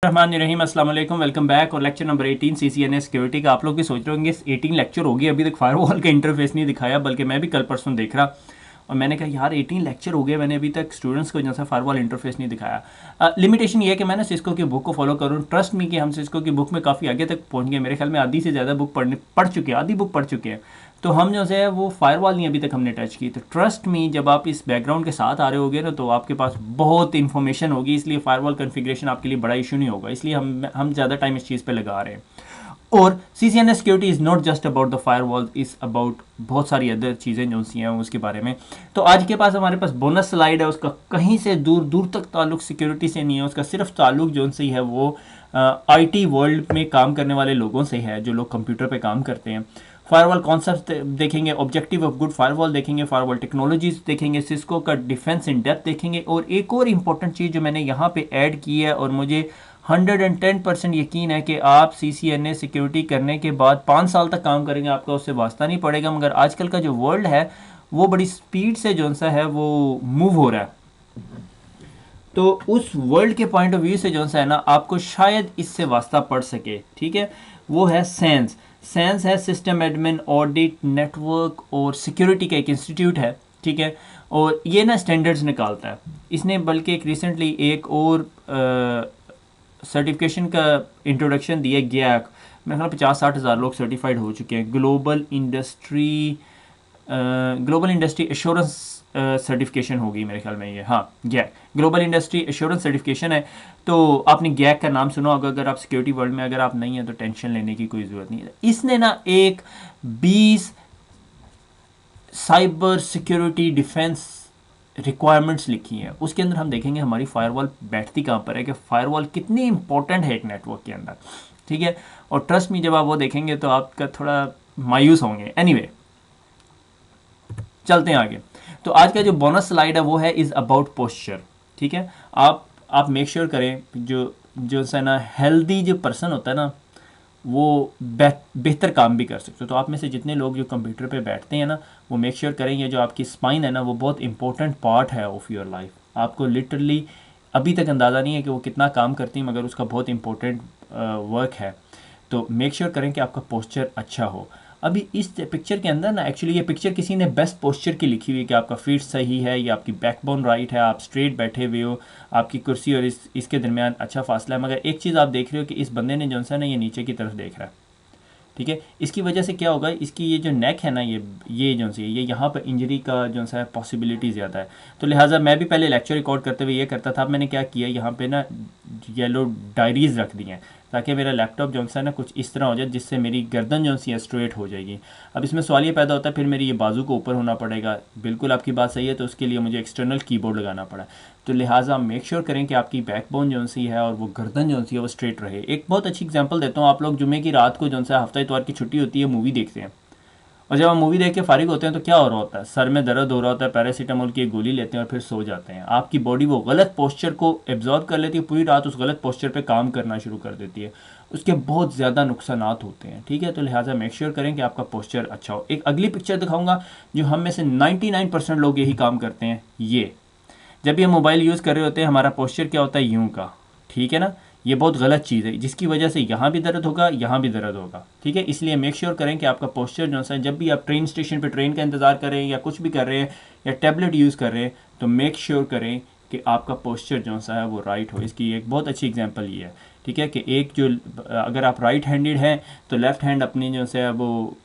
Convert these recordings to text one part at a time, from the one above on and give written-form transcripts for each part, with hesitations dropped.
रहमान रहीम अस्सलाम वालेकुम, welcome back. और लेक्चर नंबर 18 CCNA सिक्योरिटी का। आप लोग भी सोच रहे होंगे 18 लेक्चर हो गए, अभी तक फायरवॉल का इंटरफेस नहीं दिखाया। बल्कि मैं भी कल परसों देख रहा और मैंने कहा यार 18 लेक्चर हो गए, मैंने अभी तक स्टूडेंट्स को जैसा फायरवॉल इंटरफेस नहीं दिखाया। लिमिटेशन ये है कि मैंने सिस्को की बुक को फॉलो करूँ। ट्रस्ट मी कि हम सिस्को की बुक में काफ़ी आगे तक पहुँच गए। मेरे ख्याल में आधी से ज़्यादा बुक पढ़ चुके हैं, आधी बुक पढ़ चुके हैं। तो हम जो है वो फायरवॉल नहीं अभी तक हमने टच की। तो ट्रस्ट मी, जब आप इस बैकग्राउंड के साथ आ रहे होगे ना तो आपके पास बहुत इन्फॉर्मेशन होगी। इसलिए फायरवॉल कॉन्फ़िगरेशन आपके लिए बड़ा इशू नहीं होगा। इसलिए हम ज़्यादा टाइम इस चीज़ पे लगा रहे हैं। और CCNA security is not just about the firewall, is about बहुत सारी अदर चीज़ें जो सी हैं उसके बारे में। तो आज के पास हमारे पास बोनस स्लाइड है, उसका कहीं से दूर दूर तक ताल्लुक सिक्योरिटी से नहीं है। उसका सिर्फ ताल्लुक जो सी है वो IT वर्ल्ड में काम करने वाले लोगों से है, जो लोग कंप्यूटर पे काम करते हैं। फायरवॉल कॉन्सेप्ट देखेंगे, ऑब्जेक्टिव ऑफ गुड फायरवॉल देखेंगे, फायरवॉल टेक्नोलॉजीज देखेंगे, सिस्को का डिफेंस इन डेप्थ देखेंगे। और एक और इम्पॉर्टेंट चीज़ जो मैंने यहाँ पे ऐड की है और मुझे 110% यकीन है कि आप CCNA सिक्योरिटी करने के बाद 5 साल तक काम करेंगे, आपका उससे वास्ता नहीं पड़ेगा। मगर आजकल का जो वर्ल्ड है वो बड़ी स्पीड से जो सा है वो मूव हो रहा है। तो उस वर्ल्ड के पॉइंट ऑफ व्यू से जो सा है ना, आपको शायद इससे वास्ता पड़ सके। ठीक है, वो है सेंस। सेंस है सिस्टम एडमिन ऑडिट नेटवर्क और सिक्योरिटी का एक इंस्टीट्यूट है। ठीक है, और ये ना स्टैंडर्ड्स निकालता है। इसने बल्कि एक रिसेंटली एक और सर्टिफिकेशन का इंट्रोडक्शन दिया, गैक। मेरे ख्याल 50-60 हज़ार लोग सर्टिफाइड हो चुके हैं। ग्लोबल इंडस्ट्री एश्योरेंस सर्टिफिकेशन होगी मेरे ख्याल में ये, हाँ गैक, ग्लोबल इंडस्ट्री एश्योरेंस सर्टिफिकेशन है। तो आपने गैक का नाम सुना होगा। अगर आप सिक्योरिटी वर्ल्ड में अगर आप नहीं हैं तो टेंशन लेने की कोई ज़रूरत नहीं है। इसने ना एक 20 साइबर सिक्योरिटी डिफेंस रिक्वायरमेंट्स लिखी हैं। उसके अंदर हम देखेंगे हमारी फायरवॉल बैठती कहाँ पर है, कि फायरवॉल कितनी इंपॉर्टेंट है एक नेटवर्क के अंदर। ठीक है, और ट्रस्ट में जब आप वो देखेंगे तो आपका थोड़ा मायूस होंगे। एनीवे, चलते हैं आगे। तो आज का जो बोनस स्लाइड है वो है इज़ अबाउट पोस्चर। ठीक है, आप मेक श्योर करें जो जो है ना हेल्दी जो पर्सन होता है ना वो बेहतर काम भी कर सकते हो। तो आप में से जितने लोग जो कंप्यूटर पे बैठते हैं ना, वो मेक श्योर करें ये जो आपकी स्पाइन है ना वो बहुत इंपॉर्टेंट पार्ट है ऑफ योर लाइफ। आपको लिटरली अभी तक अंदाज़ा नहीं है कि वो कितना काम करती है, मगर उसका बहुत इंपॉर्टेंट वर्क है। तो मेक श्योर करें कि आपका पोस्चर अच्छा हो। अभी इस पिक्चर के अंदर ना, एक्चुअली ये पिक्चर किसी ने बेस्ट पोस्चर की लिखी हुई है कि आपका फीट सही है, या आपकी बैकबोन राइट है, आप स्ट्रेट बैठे हुए हो, आपकी कुर्सी और इसके दरमियान अच्छा फासला है। मगर एक चीज़ आप देख रहे हो कि इस बंदे ने जो सा ना ये नीचे की तरफ देख रहा है। ठीक है, इसकी वजह से क्या होगा, इसकी ये जो नेक है ना, ये जो सी ये यहाँ पर इंजरी का जो सा है पॉसिबिलिटी ज़्यादा है। तो लिहाजा मैं भी पहले लेक्चर रिकॉर्ड करते हुए ये करता था। अब मैंने क्या किया, यहाँ पे ना येलो डायरीज़ रख दी हैं ताकि मेरा लैपटॉप जो है ना कुछ इस तरह हो जाए जिससे मेरी गर्दन जो सी है स्ट्रेट हो जाएगी। अब इसमें सवाल ये पैदा होता है फिर मेरी ये बाजू को ऊपर होना पड़ेगा। बिल्कुल आपकी बात सही है, तो उसके लिए मुझे एक्सटर्नल कीबोर्ड लगाना पड़ा। तो लिहाजा मेक श्योर करें कि आपकी बैकबोन जो सी है और वो गर्दन जो सी है वो स्ट्रेट रहे। एक बहुत अच्छी एग्जांपल देता हूँ। आप लोग जुमे की रात को जो सा हफ्ता इतवार की छुट्टी होती है, मूवी देखते हैं, और जब हम मूवी देख के फारिग होते हैं तो क्या हो रहा होता है, सर में दर्द हो रहा होता है, पैरासीटामोल की एक गोली लेते हैं और फिर सो जाते हैं। आपकी बॉडी वो गलत पोस्चर को एब्जॉर्ब कर लेती है, पूरी रात उस गलत पोस्चर पे काम करना शुरू कर देती है। उसके बहुत ज़्यादा नुकसान होते हैं। ठीक है, तो लिहाजा मेक श्योर करें कि आपका पोस्चर अच्छा हो। एक अगली पिक्चर दिखाऊंगा जो हम में से 99% लोग यही काम करते हैं। ये जब भी हम मोबाइल यूज़ कर रहे होते हैं हमारा पोस्चर क्या होता है, यूं का। ठीक है ना, ये बहुत गलत चीज़ है जिसकी वजह से यहाँ भी दर्द होगा, यहाँ भी दर्द होगा। ठीक है, इसलिए मेक श्योर करें कि आपका पोस्चर जो है, जब भी आप ट्रेन स्टेशन पे ट्रेन का इंतज़ार कर रहे हैं या कुछ भी कर रहे हैं या टैबलेट यूज़ कर रहे हैं, तो मेक श्योर करें कि आपका पोस्चर जो है वो राइट हो। इसकी एक बहुत अच्छी एग्जांपल ये है। ठीक है, कि एक जो अगर आप राइट हैंडेड हैं तो लेफ़्ट हैंड अपनी जो है वो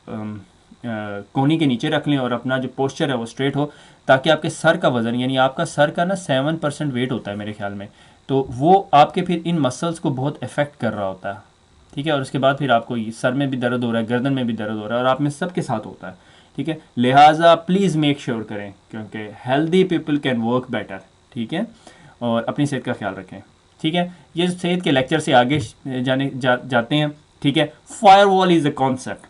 कोहनी के नीचे रख लें और अपना जो पोस्चर है वो स्ट्रेट हो, ताकि आपके सर का वज़न, यानी आपका सर का ना 7% वेट होता है मेरे ख्याल में, तो वो आपके फिर इन मसल्स को बहुत इफेक्ट कर रहा होता है। ठीक है, और उसके बाद फिर आपको सर में भी दर्द हो रहा है, गर्दन में भी दर्द हो रहा है, और आप में सबके साथ होता है। ठीक है, लिहाजा प्लीज़ मेक श्योर करें, क्योंकि healthy people can work better. ठीक है, और अपनी सेहत का ख्याल रखें। ठीक है, ये सेहत के लेक्चर से आगे जाते हैं। ठीक है, फायरवॉल इज़ अ कॉन्सेप्ट।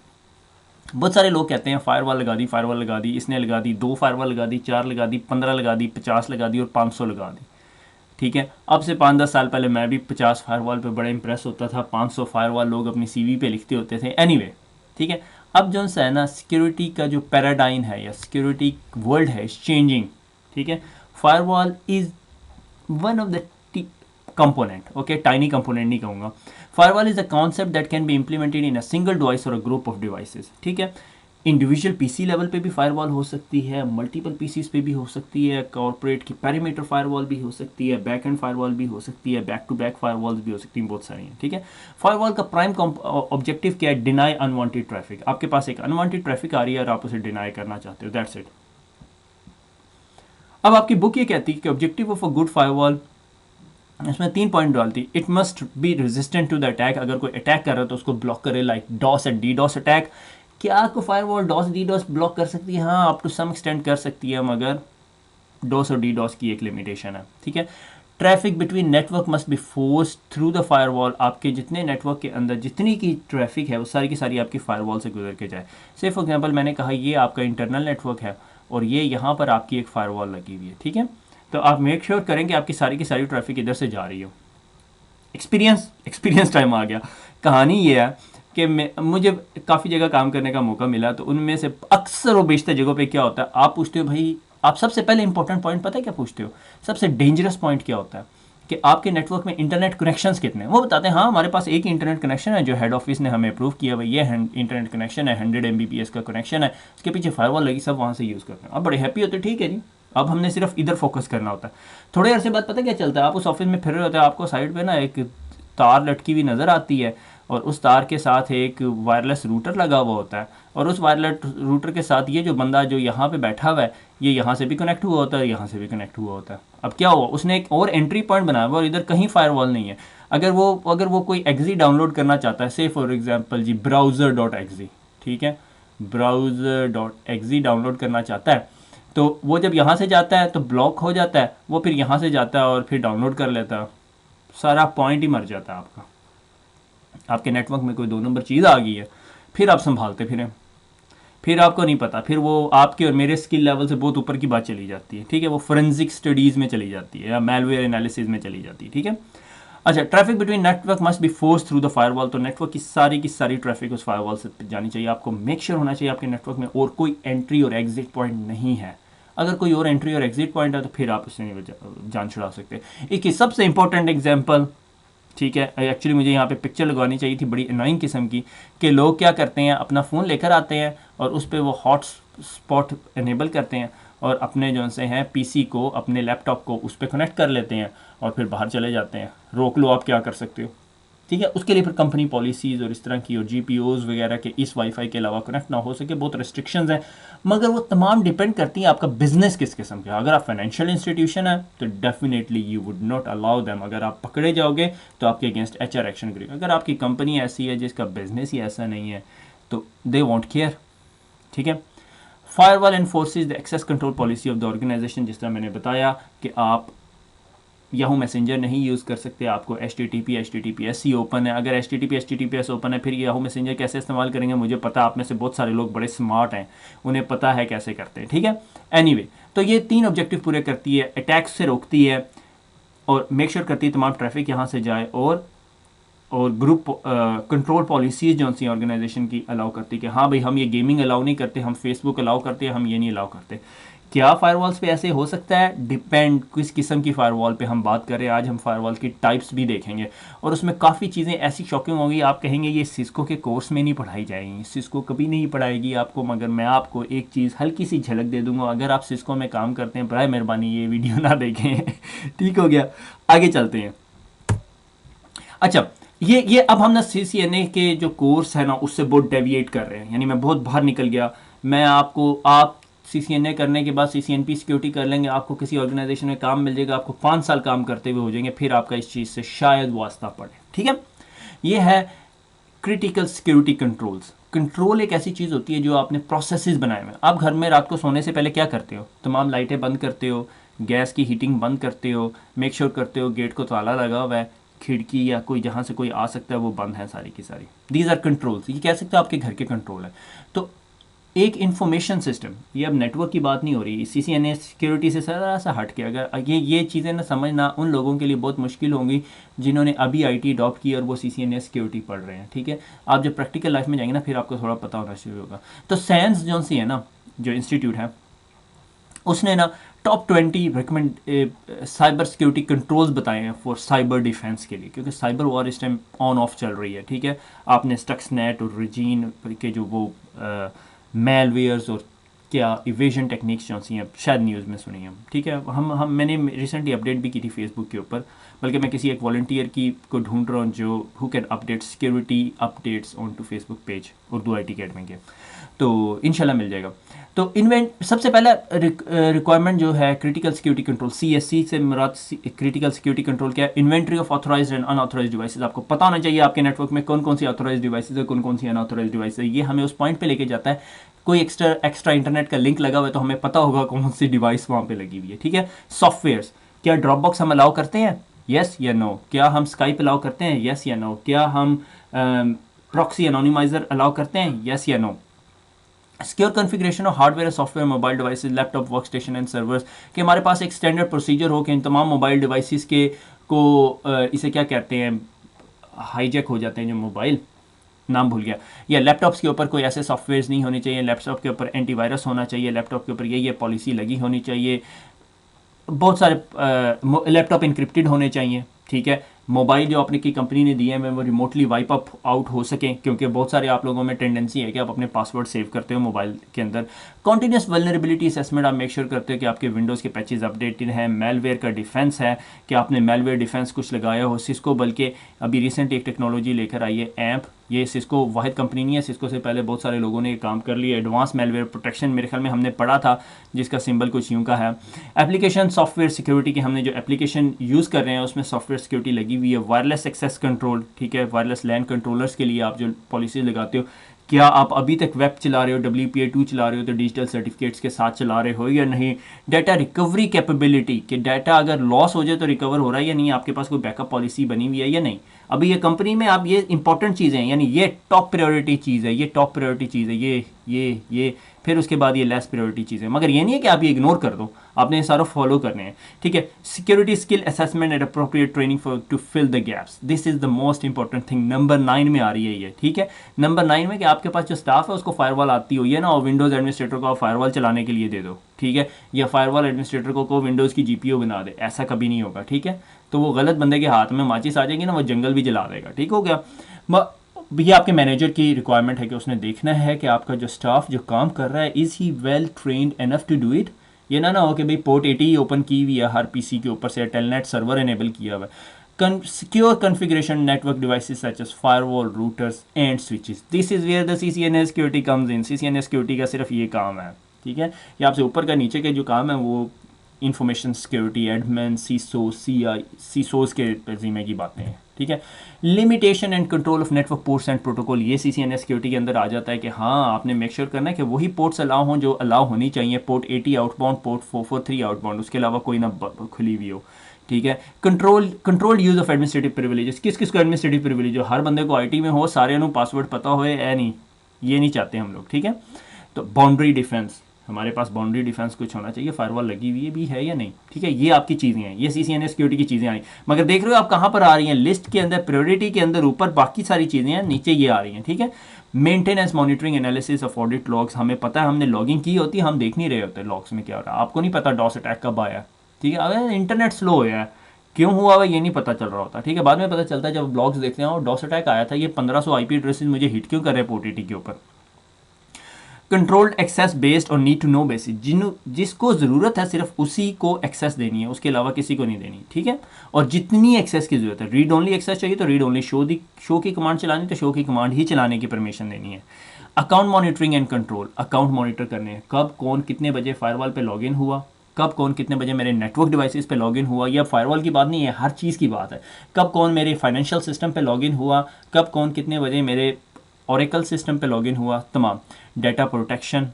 बहुत सारे लोग कहते हैं फायरवॉल लगा दी, फायरवॉल लगा दी, इसने लगा दी, 2 फायरवॉल लगा दी, 4 लगा दी, 15 लगा दी, 50 लगा दी और 500 लगा दी। ठीक है, अब से 5-10 साल पहले मैं भी 50 फायरवॉल पे बड़ा इंप्रेस होता था, 500 फायरवॉल लोग अपनी सीवी पे लिखते होते थे। एनीवे, ठीक है, अब जो है ना सिक्योरिटी का जो पैराडाइम है या सिक्योरिटी वर्ल्ड है इज चेंजिंग। ठीक है, firewall is one of the component, okay, tiny component नहीं कहूँगा। Firewall is a concept that can be implemented in a single device और अ ग्रुप ऑफ डिवाइसेस, ठीक है। इंडिविजुअल पीसी लेवल पे भी फायरवॉल हो सकती है, मल्टीपल पीसीज पे भी हो सकती है, कॉर्पोरेट की पैरीमीटर फायरवॉल भी हो सकती है, बैक एंड फायरवॉल भी हो सकती है, बैक टू बैक फायरवॉल्स भी हो सकती हैं, बहुत सारी हैं, ठीक है। फायरवॉल का प्राइम ऑब्जेक्टिव क्या है? Deny unwanted traffic. आपके पास एक अनवांटेड ट्रैफिक आ रही है और आप उसे डिनाई करना चाहते हो, दैट्स इट। अब आपकी बुक ये कहती है कि objective of a good firewall, इसमें 3 पॉइंट डालती। It must be resistant to the attack, अगर कोई अटैक कर रहा है तो उसको ब्लॉक करे, like DoS and DDoS attack. क्या आपको firewall DoS DDoS block कर सकती है? हाँ, अप टू सम एक्सटेंट कर सकती है, मगर डॉस और डी डॉस की एक लिमिटेशन है, ठीक है। Traffic between network must be force through the firewall, आपके जितने नेटवर्क के अंदर जितनी की ट्रैफिक है वो सारी की सारी आपकी फायरवॉल से गुजर के जाए। से फॉर एग्जांपल मैंने कहा ये आपका इंटरनल नेटवर्क है और ये यहाँ पर आपकी एक फायरवॉल लगी हुई है, ठीक है। तो आप मेक श्योर करें कि आपकी सारी की सारी ट्रैफिक इधर से जा रही हो। एक्सपीरियंस टाइम आ गया। कहानी ये है कि मुझे काफ़ी जगह काम करने का मौका मिला, तो उनमें से अक्सर वो बेशतर जगहों पे क्या होता है, आप पूछते हो भाई, आप सबसे पहले इंपॉर्टेंट पॉइंट पता है क्या पूछते हो? सबसे डेंजरस पॉइंट क्या होता है कि आपके नेटवर्क में इंटरनेट कनेक्शंस कितने हैं। वो बताते हैं हाँ हमारे पास एक ही इंटरनेट कनेक्शन है जो हेड ऑफिस ने हमें अप्रूव किया, भाई ये इंटरनेट कनेक्शन है, 100 Mbps का कनेक्शन है, उसके पीछे फायरवॉल लगी, सब वहाँ से यूज़ करते हैं। अब बड़े हैप्पी होते, ठीक है जी, अब हमने सिर्फ इधर फोकस करना होता है। थोड़े अरसे बाद पता क्या चलता है, आप उस ऑफिस में फिर रहे होते हैं, आपको साइड पे ना एक तार लटकी हुई नज़र आती है और उस तार के साथ एक वायरलेस रूटर लगा हुआ होता है, और उस वायरलेस रूटर के साथ ये जो बंदा जो यहाँ पे बैठा हुआ है ये यहाँ से भी कनेक्ट हुआ होता है, यहाँ से भी कनेक्ट हुआ होता है। अब क्या हुआ, उसने एक और एंट्री पॉइंट बनाया हुआ और इधर कहीं फायरवॉल नहीं है। अगर वो कोई एक्जी डाउनलोड करना चाहता है, से फॉर एग्जांपल जी browser.exe, ठीक है, browser.exe डाउनलोड करना चाहता है, तो वो जब यहाँ से जाता है तो ब्लॉक हो जाता है, वो फिर यहाँ से जाता है और फिर डाउनलोड कर लेता है, सारा पॉइंट ही मर जाता है आपका। आपके नेटवर्क में कोई 2 नंबर चीज़ आ गई है, फिर आप संभालते फिर आपको नहीं पता, फिर वो आपके और मेरे स्किल लेवल से बहुत ऊपर की बात चली जाती है, ठीक है, वो फोरेंसिक स्टडीज़ में चली जाती है या मेलवेयर एनालिसिस में चली जाती है, ठीक है। अच्छा, traffic between network must be force through the firewall, तो नेटवर्क की सारी ट्रैफिक उस फायरवॉल से जानी चाहिए। आपको मेक श्योर होना चाहिए आपके नेटवर्क में और कोई एंट्री और एग्जिट पॉइंट नहीं है। अगर कोई और एंट्री और एग्जिट पॉइंट है तो फिर आप उससे नहीं जान छुड़ा सकते। एक सबसे इंपॉर्टेंट एग्जाम्पल, ठीक है, एक्चुअली मुझे यहाँ पे पिक्चर लगवानी चाहिए थी बड़ी अनोइंग किस्म की, कि लोग क्या करते हैं, अपना फ़ोन लेकर आते हैं और उस पर वो हॉट स्पॉट इनेबल करते हैं और अपने जो से हैं पीसी को, अपने लैपटॉप को उस पर कनेक्ट कर लेते हैं और फिर बाहर चले जाते हैं। रोक लो, आप क्या कर सकते हो, ठीक है। उसके लिए फिर कंपनी पॉलिसीज़ और इस तरह की और GPOs वगैरह के इस वाईफाई के अलावा कनेक्ट ना हो सके, बहुत रिस्ट्रिक्शंस हैं, मगर वो तमाम डिपेंड करती हैं आपका बिजनेस किस किस्म का। अगर आप फाइनेंशियल इंस्टीट्यूशन है तो definitely you would not allow them, अगर आप पकड़े जाओगे तो आपके अगेंस्ट HR एक्शन करेगा। अगर आपकी कंपनी ऐसी है जिसका बिजनेस ही ऐसा नहीं है तो दे वॉन्ट केयर, ठीक है। Firewall enforces the access control policy of the organisation, जिस तरह मैंने बताया कि आप याहू मैसेंजर नहीं यूज़ कर सकते, आपको HTTPS ही ओपन है। अगर HTTPS ओपन है फिर याहू मैसेंजर कैसे इस्तेमाल करेंगे? मुझे पता आप में से बहुत सारे लोग बड़े स्मार्ट हैं, उन्हें पता है कैसे करते हैं, ठीक है। एनीवे, तो ये 3 ऑब्जेक्टिव पूरे करती है, अटैक्स से रोकती है और मेक श्योर करती है तमाम ट्रैफिक यहाँ से जाए, और ग्रुप कंट्रोल पॉलिसीज़ जो सी ऑर्गेनाइजेशन की अलाउ करती है कि हाँ भाई हम ये गेमिंग अलाउ नहीं करते, हम फेसबुक अलाउ करते हैं, हम ये नहीं अलाउ करते। क्या फायरवॉल्स पे ऐसे हो सकता है? डिपेंड किस किस्म की फायरवॉल पे हम बात करें। आज हम फायरवॉल की टाइप्स भी देखेंगे और उसमें काफ़ी चीज़ें ऐसी शॉकिंग होंगी, आप कहेंगे ये सिस्को के कोर्स में नहीं पढ़ाई जाएंगी, सिस्को कभी नहीं पढ़ाएगी आपको। मगर मैं आपको एक चीज़ हल्की सी झलक दे दूंगा, अगर आप सिस्को में काम करते हैं बराए मेहरबानी ये वीडियो ना देखें ठीक हो गया, आगे चलते हैं। अच्छा, ये अब हम ना CCNA के जो कोर्स है ना उससे बहुत डेविएट कर रहे हैं, यानी मैं बहुत बाहर निकल गया। मैं आपको, आप CCNA करने के बाद CCNP सिक्योरिटी कर लेंगे, आपको किसी ऑर्गेनाइजेशन में काम मिल जाएगा, आपको 5 साल काम करते हुए हो जाएंगे, फिर आपका इस चीज़ से शायद वास्ता पड़े, ठीक है। ये है क्रिटिकल सिक्योरिटी कंट्रोल्स। कंट्रोल एक ऐसी चीज़ होती है जो आपने प्रोसेसेस बनाए हुए हैं। आप घर में रात को सोने से पहले क्या करते हो? तमाम लाइटें बंद करते हो, गैस की हीटिंग बंद करते हो, मेक श्योर करते हो गेट को ताला लगा हुआ है, खिड़की या कोई जहाँ से कोई आ सकता है वो बंद है सारी की सारी। दीज आर कंट्रोल्स, ये कह सकते हो आपके घर के कंट्रोल है। तो एक इंफॉर्मेशन सिस्टम, ये अब नेटवर्क की बात नहीं हो रही, CCNA सिक्योरिटी से ज़रा सा हट के, अगर ये चीज़ें ना समझना उन लोगों के लिए बहुत मुश्किल होंगी जिन्होंने अभी IT अडॉप्ट की और वो CCNA सिक्योरिटी पढ़ रहे हैं, ठीक है। आप जब प्रैक्टिकल लाइफ में जाएंगे ना फिर आपको थोड़ा पता होना शुरू होगा। तो सैंस जो सी है ना, जो इंस्टीट्यूट है, उसने ना top 20 recommend cyber security controls बताए हैं फॉर साइबर डिफेंस के लिए, क्योंकि साइबर वॉर इस टाइम ऑन ऑफ चल रही है, ठीक है। आपने स्टक्सनेट और रिजीन के जो वो मेलवेयर्स और क्या इवेजन टेक्निक्स जो सी हैं शायद न्यूज़ में सुनी हम, ठीक है। हम मैंने रिसेंटली अपडेट भी की थी फेसबुक के ऊपर, बल्कि मैं किसी एक वॉलंटियर की को ढूंढ रहा हूँ जो who can update security updates on to Facebook page Urdu IT academy के, तो इंशाल्लाह मिल जाएगा। तो इन्वेंट सबसे पहला रिक्वायरमेंट जो है क्रिटिकल सिक्योरिटी कंट्रोल, CSC से मुराद क्रिटिकल सिक्योरिटी कंट्रोल क्या है, inventory of authorised and unauthorised devices. आपको पता होना चाहिए आपके नेटवर्क में कौन कौन सी ऑथोराइज्ड डिवाइसेस है, कौन कौन सी अनऑथोराइज्ड डिवाइस है। ये हमें उस पॉइंट पे लेके जाता है, कोई एक्स्ट्रा इंटरनेट का लिंक लगा हुआ है तो हमें पता होगा कौन सी डिवाइस वहाँ पे लगी हुई है, ठीक है। सॉफ्टवेयर्स, क्या ड्रॉपबॉक्स हम अलाउ करते हैं, यस या नो। क्या हम स्काइप अलाउ करते हैं, यस या नो। क्या हम प्रॉक्सी एनोनिमाइजर अलाउ करते हैं, यस या no. Secure configuration of hardware software mobile devices laptop workstation and servers, कि हमारे पास एक स्टैंडर्ड प्रोसीजर हो कि इन तमाम मोबाइल डिवाइसेस के को इसे क्या कहते हैं, हाईजैक हो जाते हैं जो मोबाइल, नाम भूल गया, या लैपटॉप्स के ऊपर कोई ऐसे सॉफ्टवेयर्स नहीं होने चाहिए, लैपटॉप के ऊपर एंटीवायरस होना चाहिए, लैपटॉप के ऊपर ये पॉलिसी लगी होनी चाहिए, बहुत सारे लैपटॉप इंक्रिप्टेड होने चाहिए, ठीक है। मोबाइल जो अपने की कंपनी ने दिए हैं वो रिमोटली वाइप अप आउट हो सकें, क्योंकि बहुत सारे आप लोगों में टेंडेंसी है कि आप अपने पासवर्ड सेव करते हो मोबाइल के अंदर। कॉन्टीन्यूस वल्नरेबिलिटी असेसमेंट आप मेक श्योर करते हो कि आपके विंडोज़ के पैचेस अपडेटेड हैं। मेलवेयर का डिफेंस है कि आपने मेलवेयर डिफेंस कुछ लगाया हो। सिस्को बल्कि अभी रिसेंट एक टेक्नोलॉजी लेकर आई है एम्प, ये सिस्को वाहिद कंपनी नहीं है, सिस्को से पहले बहुत सारे लोगों ने ये काम कर लिया। एडवांस मेलवेयर प्रोटेक्शन मेरे ख्याल में हमने पढ़ा था, जिसका सिंबल कुछ यूँ का है। एप्लीकेशन सॉफ्टवेयर सिक्योरिटी की हमने जो एप्लीकेशन यूज़ कर रहे हैं उसमें सॉफ्टवेयर सिक्योरिटी लगी हुई है। वायरलेस एक्सेस कंट्रोल, ठीक है, वायरलेस लैन कंट्रोलर्स के लिए आप जो पॉलिसी लगाते हो, क्या आप अभी तक वेब चला रहे हो, WPA2 चला रहे हो तो डिजिटल सर्टिफिकेट्स के साथ चला रहे हो या नहीं। डाटा रिकवरी कैपेबिलिटी, कि डाटा अगर लॉस हो जाए तो रिकवर हो रहा है या नहीं, आपके पास कोई बैकअप पॉलिसी बनी हुई है या नहीं। अभी ये कंपनी में आप ये इंपॉर्टेंट चीज़ें हैं, यानी ये टॉप प्रायोरिटी चीज़ है, ये टॉप प्रायोरिटी चीज़ है, ये फिर उसके बाद ये लेस प्रायोरिटी चीज़ है, मगर ये नहीं है कि आप ये इग्नोर कर दो, आपने ये सारा फॉलो करने हैं, ठीक है। Security skill assessment and appropriate training for to fill the gaps, this is the most important thing. Number 9 में आ रही है ये, ठीक है। नंबर 9 में कि आपके पास जो स्टाफ है उसको फायरवॉल आती हो, ये ना और विंडोज़ एडमिनिस्ट्रेटर को फायरवॉल चलाने के लिए दे दो, ठीक है, या फायरवॉल एडमिनिस्ट्रेटर को विंडोज़ की GPO बना दे, ऐसा कभी नहीं होगा, ठीक है। तो वो गलत बंदे के हाथ में माचिस आ जाएगी ना, वो जंगल भी जला देगा, ठीक हो गया। ये आपके मैनेजर की रिक्वायरमेंट है कि उसने देखना है कि आपका जो स्टाफ जो काम कर रहा है is he well trained enough to do it. ये ना हो कि भाई पोर्ट 80 ओपन की हुई है हर PC के ऊपर से, टेलनेट सर्वर इनेबल किया हुआ है। Secure configuration network devices such as firewall, routers and switches, this is where the CCNA security comes in. CCNA security का सिर्फ ये काम है, ठीक है। ये आपसे ऊपर का नीचे के जो काम है वो इंफॉर्मेशन सिक्योरिटी एडमिन, सीसोस के ज़िम्मे की बातें हैं, ठीक है। Limitation and control of network ports and protocol, ये CCNA सिक्योरिटी के अंदर आ जाता है कि हाँ आपने मेक श्योर करना है कि वही पोर्ट्स अलाउ हों जो अलाउ होनी चाहिए, पोर्ट 80 आउटबाउंड, पोर्ट 443 आउटबाउंड, उसके अलावा कोई ना खुली हुई हो, ठीक है। Control use of administrative privileges, किस किस को एडमिनिस्ट्रेटिव प्रिविलेज हो, हर बंदे को IT में हो, सारे को पासवर्ड पता होए है नहीं, ये नहीं चाहते हम लोग, ठीक है। तो बाउंड्री डिफेंस, हमारे पास बाउंड्री डिफेंस कुछ होना चाहिए, फायरवॉल लगी हुई भी है या नहीं, ठीक है। ये आपकी चीज़ें हैं, ये CCNA सिक्योरिटी की चीज़ें आई, मगर देख रहे हो आप कहाँ पर आ रही हैं लिस्ट के अंदर, प्रायोरिटी के अंदर ऊपर बाकी सारी चीज़ें हैं, नीचे ये आ रही हैं, ठीक है। Maintenance, monitoring, analysis of audit logs, हमें पता है, हमने लॉगिंग की होती है, हम देख नहीं रहे होते लॉग्स में क्या हो रहा है, आपको नहीं पता डॉस अटैक कब आया, ठीक है। अगर इंटरनेट स्लो हो है, क्यों हुआ हुआ ये नहीं पता चल रहा होता, ठीक है। बाद में पता चलता है जब ब्लॉग्स देखते हैं और डॉस अटैक आया था, ये 1500 IP एड्रेसेस मुझे हिट क्यों कर रहे हैं पोर्ट 80 के ऊपर। कंट्रोल्ड एक्सेस बेस्ड और नीड टू नो बेसिस, जिसको ज़रूरत है सिर्फ उसी को एक्सेस देनी है, उसके अलावा किसी को नहीं देनी, ठीक है। और जितनी एक्सेस की ज़रूरत है, रीड ओनली एक्सेस चाहिए तो रीड ओनली, शो की कमांड चलानी तो शो की कमांड ही चलाने की परमिशन देनी है। Account monitoring and control, account monitor करने हैं, कब कौन कितने बजे फायरवॉल पे लॉगिन हुआ, कब कौन कितने बजे मेरे नेटवर्क डिवाइसेस पे लॉगिन हुआ, या फायरवॉल की बात नहीं है, हर चीज़ की बात है, कब कौन मेरे फाइनेंशियल सिस्टम पे लॉगिन हुआ, कब कौन कितने बजे मेरे ओरेकल सिस्टम पे लॉगिन हुआ, तमाम। Data protection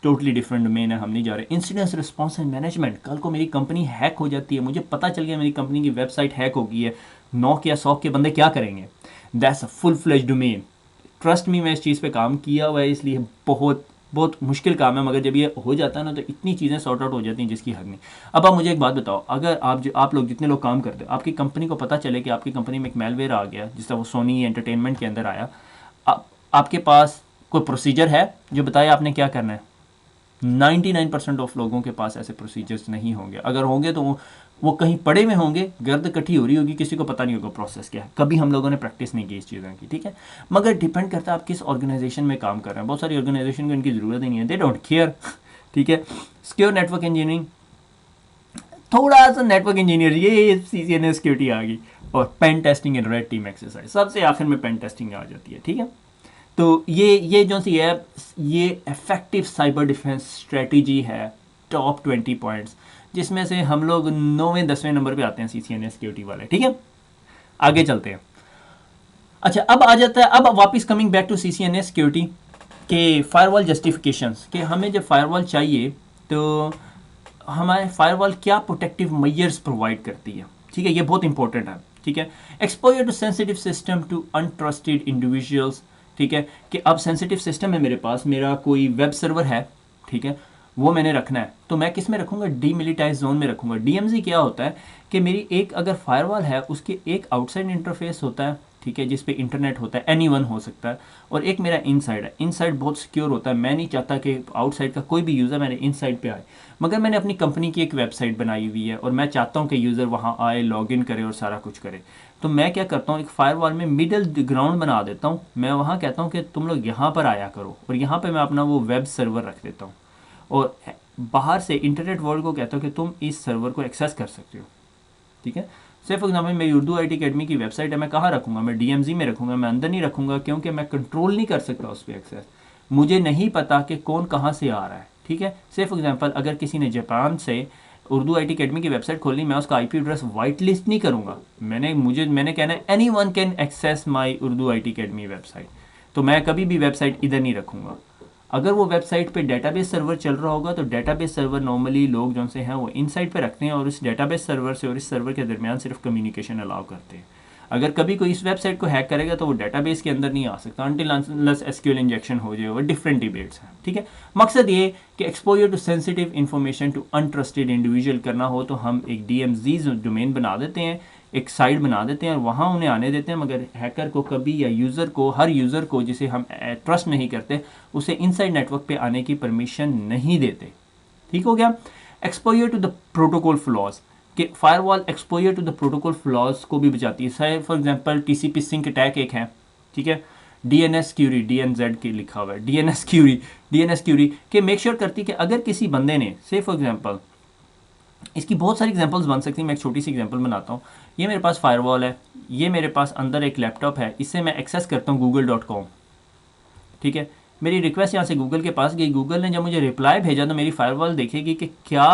totally different domain है, हम नहीं जा रहे। इंसिडेंस रिस्पॉन्स एंड मैनेजमेंट, कल को मेरी कंपनी हैक हो जाती है, मुझे पता चल गया मेरी कंपनी की वेबसाइट हैक हो गई है, 9 या 100 के बंदे क्या करेंगे, that's a full fledge domain. Trust me, मैं इस चीज़ पे काम किया हुआ है, इसलिए बहुत बहुत मुश्किल काम है, मगर जब ये हो जाता है ना तो इतनी चीज़ें सॉर्ट आउट हो जाती हैं जिसकी हद नहीं। अब आप मुझे एक बात बताओ, अगर आप लोग जितने लोग काम करते हो, आपकी कंपनी को पता चले कि आपकी कंपनी में एक मेलवेयर आ गया, जिस तरह वो सोनी एंटरटेनमेंट के अंदर आया, आपके पास कोई प्रोसीजर है जो बताए आपने क्या करना है, 99% ऑफ लोगों के पास ऐसे प्रोसीजर्स नहीं होंगे, अगर होंगे तो वो कहीं पड़े में होंगे, गर्द इकट्ठी हो रही होगी, किसी को पता नहीं होगा प्रोसेस क्या है, कभी हम लोगों ने प्रैक्टिस नहीं की इस चीज़ों की, ठीक है। मगर डिपेंड करता है आप किस ऑर्गेनाइजेशन में काम कर रहे हैं। बहुत सारी ऑर्गेनाइजेशन को इनकी ज़रूरत ही नहीं है, दे डोंट केयर, ठीक है। सिक्योर नेटवर्क इंजीनियरिंग, थोड़ा सा नेटवर्क इंजीनियर, ये CCNA सिक्योरिटी आ गई, और pen testing and red team exercise, सबसे आखिर में पेन टेस्टिंग आ जाती है, ठीक है। तो ये जो सी है, ये इफेक्टिव साइबर डिफेंस स्ट्रेटजी है, टॉप 20 पॉइंट्स, जिसमें से हम लोग 9वें 10वें नंबर पे आते हैं CCNA सिक्योरिटी वाले, ठीक है। आगे चलते हैं। अच्छा, अब आ जाता है, अब वापस coming back to CCNA security के फायरवॉल जस्टिफिकेशंस, कि हमें जब फायरवॉल चाहिए तो हमारे फायरवॉल क्या प्रोटेक्टिव मेजर्स प्रोवाइड करती है, ठीक है, ये बहुत इंपॉर्टेंट है, ठीक है। Exposure to sensitive system to untrusted individuals, ठीक है, कि अब सेंसिटिव सिस्टम है मेरे पास, मेरा कोई वेब सर्वर है, ठीक है, वो मैंने रखना है, तो मैं किस में रखूँगा, डीमिलिटाइज जोन में रखूँगा। DMZ क्या होता है कि मेरी एक अगर फायरवॉल है, उसके एक आउटसाइड इंटरफेस होता है, ठीक है, जिस पे इंटरनेट होता है, एनीवन हो सकता है, और एक मेरा इनसाइड है। इनसाइड बहुत सिक्योर होता है, मैं नहीं चाहता कि आउटसाइड का कोई भी यूज़र मेरे इनसाइड पे आए, मगर मैंने अपनी कंपनी की एक वेबसाइट बनाई हुई है और मैं चाहता हूँ कि यूज़र वहाँ आए, लॉगिन करे और सारा कुछ करे, तो मैं क्या करता हूँ, एक फायरवॉल में मिडल ग्राउंड बना देता हूँ। मैं वहाँ कहता हूँ कि तुम लोग यहाँ पर आया करो, और यहाँ पर मैं अपना वो वेब सर्वर रख देता हूँ, और बाहर से इंटरनेट वर्ल्ड को कहता हूँ कि तुम इस सर्वर को एक्सेस कर सकते हो, ठीक है। से फॉर एग्जाम्पल मेरी उर्दू IT अकेडमी की वेबसाइट है, मैं कहाँ रखूँगा, मैं DMZ में रखूँगा, मैं अंदर नहीं रखूँगा, क्योंकि मैं कंट्रोल नहीं कर सकता उस पर एक्सेस, मुझे नहीं पता कि कौन कहाँ से आ रहा है, ठीक है। से फॉर एग्जाम्पल अगर किसी ने जापान से उर्दू IT अकेडमी की वेबसाइट खोली, मैं उसका IP एड्रेस वाइट लिस्ट नहीं करूँगा, मैंने कहना है anyone can access my Urdu IT academy website, तो मैं कभी भी वेबसाइट इधर नहीं रखूँगा। अगर वो वेबसाइट पे डेटाबेस सर्वर चल रहा होगा, तो डेटाबेस सर्वर नॉर्मली लोग जो से हैं वो इनसाइड पे रखते हैं, और इस डेटाबेस सर्वर से और इस सर्वर के दरमियान सिर्फ कम्युनिकेशन अलाउ करते हैं। अगर कभी कोई इस वेबसाइट को हैक करेगा तो वो डेटाबेस के अंदर नहीं आ सकता अनटिल अनलेस SQL इंजेक्शन हो जाए, वो डिफरेंट डिबेट्स हैं, ठीक है। मकसद ये कि exposure to sensitive information to untrusted individual करना हो, तो हम एक DMZ डोमेन बना देते हैं, एक साइट बना देते हैं और वहाँ उन्हें आने देते हैं, मगर हैकर को कभी, या यूज़र को, हर यूज़र को जिसे हम ट्रस्ट नहीं करते, उसे इनसाइड नेटवर्क पे आने की परमिशन नहीं देते, ठीक हो गया। Exposure to the protocol flaws, कि firewall exposure to the protocol flaws को भी बचाती है। For example TCP SYN attack एक है, ठीक है, DNS क्यूरी, DNZ के लिखा हुआ है, DNS क्यूरी के मेक श्योर करती है कि अगर किसी बंदे ने, से फॉर एग्जांपल, इसकी बहुत सारी एग्जांपल्स बन सकती हैं, मैं एक छोटी सी एग्जांपल बनाता हूँ। ये मेरे पास फायरवॉल है, ये मेरे पास अंदर एक लैपटॉप है, इससे मैं एक्सेस करता हूँ google.com, ठीक है। मेरी रिक्वेस्ट यहाँ से गूगल के पास गई, गूगल ने जब मुझे रिप्लाई भेजा तो मेरी फायरवॉल देखेगी कि क्या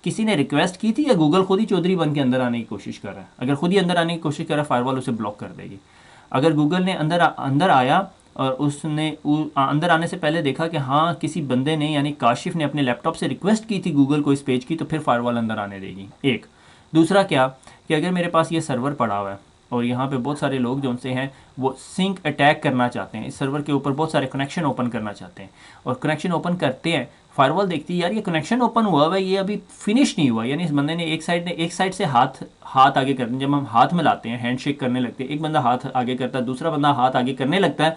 किसी ने रिक्वेस्ट की थी, या गूगल खुद ही चौधरी बन के अंदर आने की कोशिश कर रहा है। अगर खुद ही अंदर आने की कोशिश कर रहा है, फायरवॉल उसे ब्लॉक कर देगी। अगर गूगल ने अंदर आया और उसने अंदर आने से पहले देखा कि हाँ किसी बंदे ने, यानी काशिफ ने अपने लैपटॉप से रिक्वेस्ट की थी गूगल को इस पेज की, तो फिर फायरवॉल अंदर आने देगी। एक दूसरा क्या, कि अगर मेरे पास ये सर्वर पड़ा हुआ है और यहाँ पे बहुत सारे लोग जो उनसे हैं वो सिंक अटैक करना चाहते हैं, इस सर्वर के ऊपर बहुत सारे कनेक्शन ओपन करना चाहते हैं, और कनेक्शन ओपन करते हैं, फायरवॉल देखती है यार ये कनेक्शन ओपन हुआ है, ये अभी फिनिश नहीं हुआ, यानी इस बंदे ने एक साइड से हाथ आगे करते हैं, जब हम हाथ मिलाते हैं, हैंडशेक करने लगते हैं, एक बंदा हाथ आगे करता है, दूसरा बंदा हाथ आगे करने लगता है,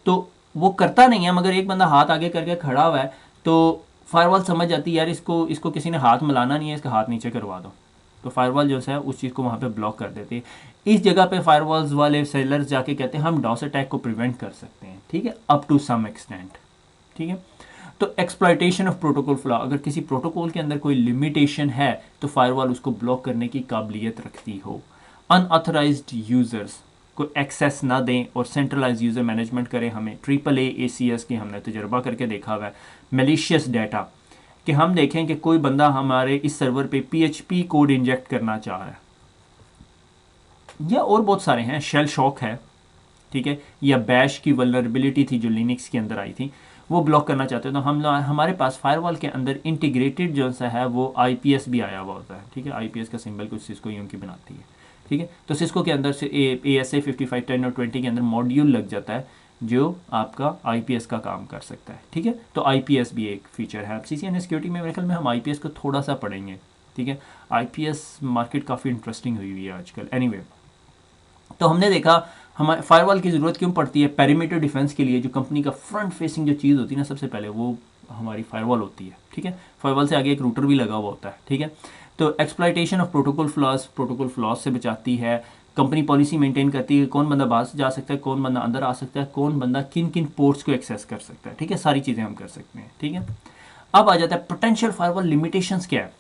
तो वो करता नहीं है, मगर एक बंदा हाथ आगे करके खड़ा हुआ है, तो फायरवॉल समझ जाती है यार इसको किसी ने हाथ मिलाना नहीं है, इसका हाथ नीचे करवा दो, तो फायरवॉल जो है उस चीज़ को वहाँ पे ब्लॉक कर देती है। इस जगह पे फायरवॉल्स वाले सेलर्स जाके कहते हैं हम डॉस अटैक को प्रिवेंट कर सकते हैं, ठीक है, अप टू सम एक्सटेंट, ठीक है। तो एक्सप्लॉयटेशन ऑफ प्रोटोकॉल फ्लॉ, अगर किसी प्रोटोकॉल के अंदर कोई लिमिटेशन है तो फायरवॉल उसको ब्लॉक करने की काबिलियत रखती हो। अनऑथराइज्ड यूज़र्स को एक्सेस ना दें और सेंट्रलाइज यूज़र मैनेजमेंट करें, हमें AAA ACS की हमने तजर्बा करके देखा हुआ है। मेलिशियस डाटा, कि हम देखें कि कोई बंदा हमारे इस सर्वर पे PHP कोड इंजेक्ट करना चाह रहा है, या और बहुत सारे हैं, शेल शॉक है, ठीक है, या बैश की वल्नरेबिलिटी थी जो लिनक्स के अंदर आई थी, वो ब्लॉक करना चाहते हैं, तो हमारे पास फायरवॉल के अंदर इंटीग्रेटेड जो सा है वो IPS भी आया हुआ होता है, ठीक है। IPS का सिंबल कुछ सिस्को यूं की बनाती है, ठीक है। तो सिस्को के अंदर से ASA 5510 और 20 के अंदर मॉड्यूल लग जाता है जो आपका IPS का काम कर सकता है, ठीक है। तो IPS भी एक फीचर है। CCNA सिक्योरिटी में मेरे ख्याल में हम IPS को थोड़ा सा पढ़ेंगे, ठीक है। IPS मार्केट काफ़ी इंटरेस्टिंग हुई हुई है आजकल। एनीवे, तो हमने देखा हमारे फायरवॉल की ज़रूरत क्यों पड़ती है, पेरीमीटर डिफेंस के लिए। जो कंपनी का फ्रंट फेसिंग जो चीज़ होती है ना, सबसे पहले वो हमारी फायरवॉल होती है, ठीक है। फायरवॉल से आगे एक रूटर भी लगा हुआ होता है, ठीक है। तो एक्सप्लॉइटेशन ऑफ प्रोटोकॉल फ्लॉज से बचाती है। कंपनी पॉलिसी मेंटेन करती है कौन बंदा बाहर से जा सकता है, कौन बंदा अंदर आ सकता है, कौन बंदा किन किन पोर्ट्स को एक्सेस कर सकता है, ठीक है। सारी चीज़ें हम कर सकते हैं, ठीक है। अब आ जाता है पोटेंशियल फायरवॉल लिमिटेशंस क्या है,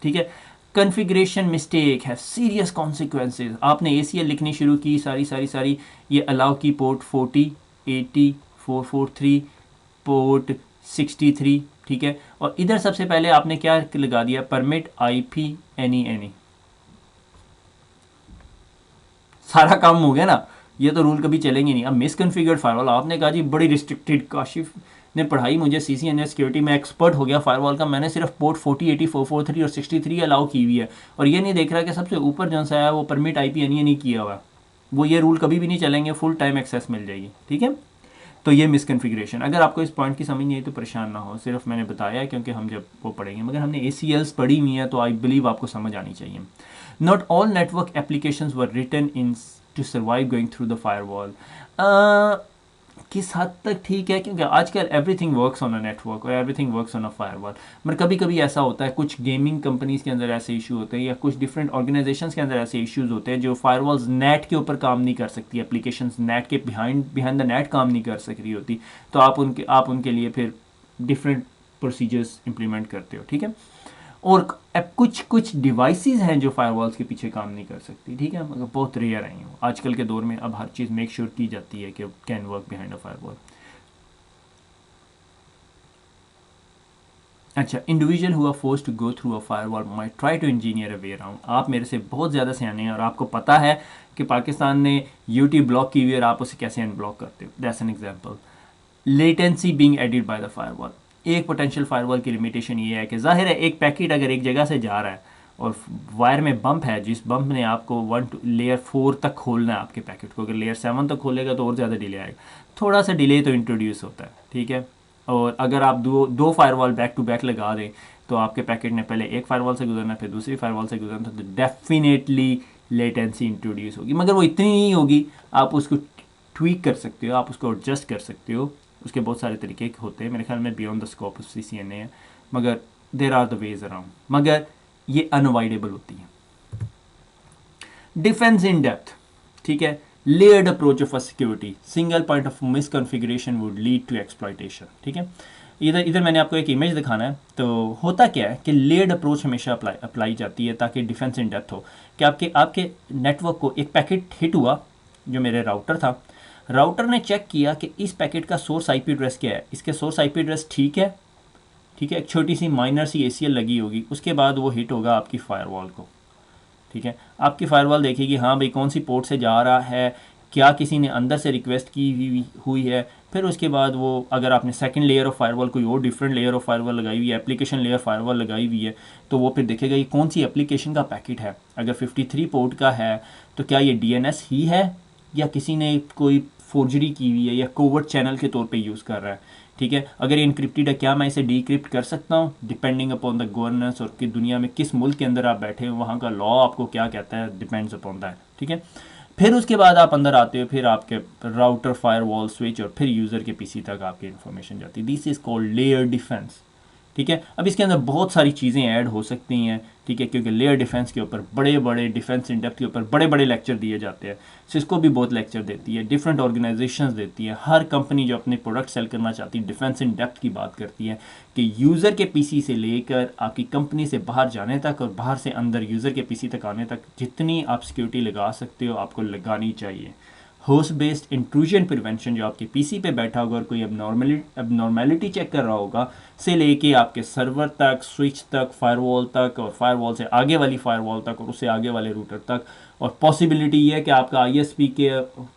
ठीक है। कन्फिग्रेशन मिस्टेक है सीरियस कॉन्सिक्वेंसेज। आपने ACL लिखनी शुरू की सारी ये अलाउ की पोर्ट 40, 80, 443, पोर्ट 63, ठीक है। और इधर सबसे पहले आपने क्या लगा दिया, परमिट IP any। सारा काम हो गया ना, ये तो रूल कभी चलेंगे नहीं। अब मिसकन्फिगर्ड फायरवॉल, आपने कहा जी बड़ी रिस्ट्रिक्टेड, काशिफ ने पढ़ाई मुझे CCNA सिक्योरिटी में, एक्सपर्ट हो गया फायरवॉल का, मैंने सिर्फ पोर्ट 40, 80, 443 और 63 अलाउ की हुई है, और ये नहीं देख रहा कि सबसे ऊपर जो सा है वो परमिट IP नहीं किया हुआ, वो ये रूल कभी भी नहीं चलेंगे, फुल टाइम एक्सेस मिल जाएगी, ठीक है। तो ये मिसकन्फिग्रेशन, अगर आपको इस पॉइंट की समझ नहीं आई तो परेशान ना हो, सिर्फ मैंने बताया क्योंकि हम जब वो पढ़ेंगे, मगर हमने ACLs पढ़ी हुई है तो आई बिलीव आपको समझ आनी चाहिए। Not all network applications were written in to survive going through the firewall. किस हद तक ठीक है, क्योंकि आजकल everything works on a network और everything works on a firewall. मगर कभी कभी ऐसा होता है, कुछ गेमिंग कंपनीज के अंदर ऐसे इशू होते हैं, या कुछ डिफरेंट ऑर्गेनाइजेशंस के अंदर ऐसे इश्यूज होते हैं जो फायरवॉल्स नेट के ऊपर काम नहीं कर सकती, एप्लीकेशंस नेट के बिहाइंड द नेट काम नहीं कर सक रही होती, तो आप उनके लिए फिर डिफरेंट प्रोसीजर्स इंप्लीमेंट करते हो, ठीक है। और कुछ डिवाइसेस हैं जो फायरवॉल्स के पीछे काम नहीं कर सकती, ठीक है, मगर बहुत रेयर आई हूँ आजकल के दौर में। अब हर चीज़ मेक श्योर की जाती है कि can work behind a firewall. अच्छा, इंडिविजुअल हुआ force to go through a firewall might try to engineer a way around. आप मेरे से बहुत ज़्यादा सियाने हैं और आपको पता है कि पाकिस्तान ने यूटी ब्लॉक की हुई है और आप उसे कैसे अनब्लॉक करते हो। That's an example. Latency being added by the firewall. एक पोटेंशियल फायरवॉल की लिमिटेशन ये है कि जाहिर है एक पैकेट अगर एक जगह से जा रहा है और वायर में बम्प है, जिस बम्प ने आपको लेयर 4 तक खोलना है आपके पैकेट को, अगर लेयर 7 तक खोलेगा तो और ज़्यादा डिले आएगा, थोड़ा सा डिले तो इंट्रोड्यूस होता है, ठीक है। और अगर आप दो फायरवॉल बैक टू बैक लगा दें तो आपके पैकेट ने पहले एक फायरवॉल से गुजरना फिर दूसरी फायरवॉल से गुजरना, तो डेफिनेटली लेटेंसी इंट्रोड्यूस होगी, मगर वो इतनी नहीं होगी। आप उसको ट्वीक कर सकते हो, आप उसको एडजस्ट कर सकते हो, उसके बहुत सारे तरीके होते हैं, मेरे ख्याल में beyond the scope of CCNA है, मगर there are the ways around, मगर ये अनअवॉइडेबल होती है। डिफेंस इन डेप्थ, ठीक है। Layered approach of a security, single point of misconfiguration would lead to exploitation, ठीक है। इधर मैंने आपको एक इमेज दिखाना है। तो होता क्या है कि लेयर्ड अप्रोच हमेशा अप्लाई जाती है ताकि डिफेंस इन डेप्थ हो, कि आपके नेटवर्क को एक पैकेट हिट हुआ, जो मेरे राउटर था, राउटर ने चेक किया कि इस पैकेट का सोर्स IP एड्रेस क्या है, इसके सोर्स IP एड्रेस ठीक है, ठीक है, एक छोटी सी माइनर सी ACL लगी होगी, उसके बाद वो हिट होगा आपकी फायरवॉल को, ठीक है। आपकी फायरवॉल देखेगी हाँ भाई कौन सी पोर्ट से जा रहा है, क्या किसी ने अंदर से रिक्वेस्ट की हुई है, फिर उसके बाद वो अगर आपने सेकंड लेयर ऑफ फायरवॉल कोई और डिफरेंट लेयर ऑफ फायरवॉल लगाई हुई है, एप्लीकेशन लेयर फायरवॉल लगाई हुई है, तो वो फिर देखेगा ये कौन सी एप्लीकेशन का पैकेट है। अगर 53 पोर्ट का है तो क्या ये DNS ही है या किसी ने कोई फोर्जरी की हुई है या कोवर्ट चैनल के तौर पे यूज़ कर रहा है, ठीक है। अगर ये इनक्रिप्टेड है क्या मैं इसे डीक्रिप्ट कर सकता हूँ, डिपेंडिंग अपॉन द गवर्नेंस और कि दुनिया में किस मुल्क के अंदर आप बैठे हो वहाँ का लॉ आपको क्या कहता है, डिपेंड्स अपॉन दैट, ठीक है। फिर उसके बाद आप अंदर आते हो, फिर आपके राउटर, फायरवॉल, स्विच और फिर यूज़र के PC तक आपकी इन्फॉर्मेशन जाती है। This is called layer defence, ठीक है। अब इसके अंदर बहुत सारी चीज़ें ऐड हो सकती हैं, ठीक है, क्योंकि लेयर डिफेंस के ऊपर बड़े बड़े डिफेंस इन डेप्थ के ऊपर बड़े बड़े लेक्चर दिए जाते हैं। सिस्को भी बहुत लेक्चर देती है, डिफरेंट ऑर्गेनाइजेशंस देती है, हर कंपनी जो अपने प्रोडक्ट सेल करना चाहती है डिफेंस इन डेप्थ की बात करती है कि यूज़र के PC से लेकर आपकी कंपनी से बाहर जाने तक और बाहर से अंदर यूज़र के PC तक आने तक जितनी आप सिक्योरिटी लगा सकते हो आपको लगानी चाहिए। होस्ट बेस्ड इंट्रूजन प्रिवेंशन, जो आपके PC पे बैठा होगा और कोई एबनॉर्मेलिटी चेक कर रहा होगा, से लेके आपके सर्वर तक, स्विच तक, फायरवॉल तक और फायरवॉल से आगे वाली फायरवॉल तक और उससे आगे वाले रूटर तक, और पॉसिबिलिटी ये है कि आपका ISP के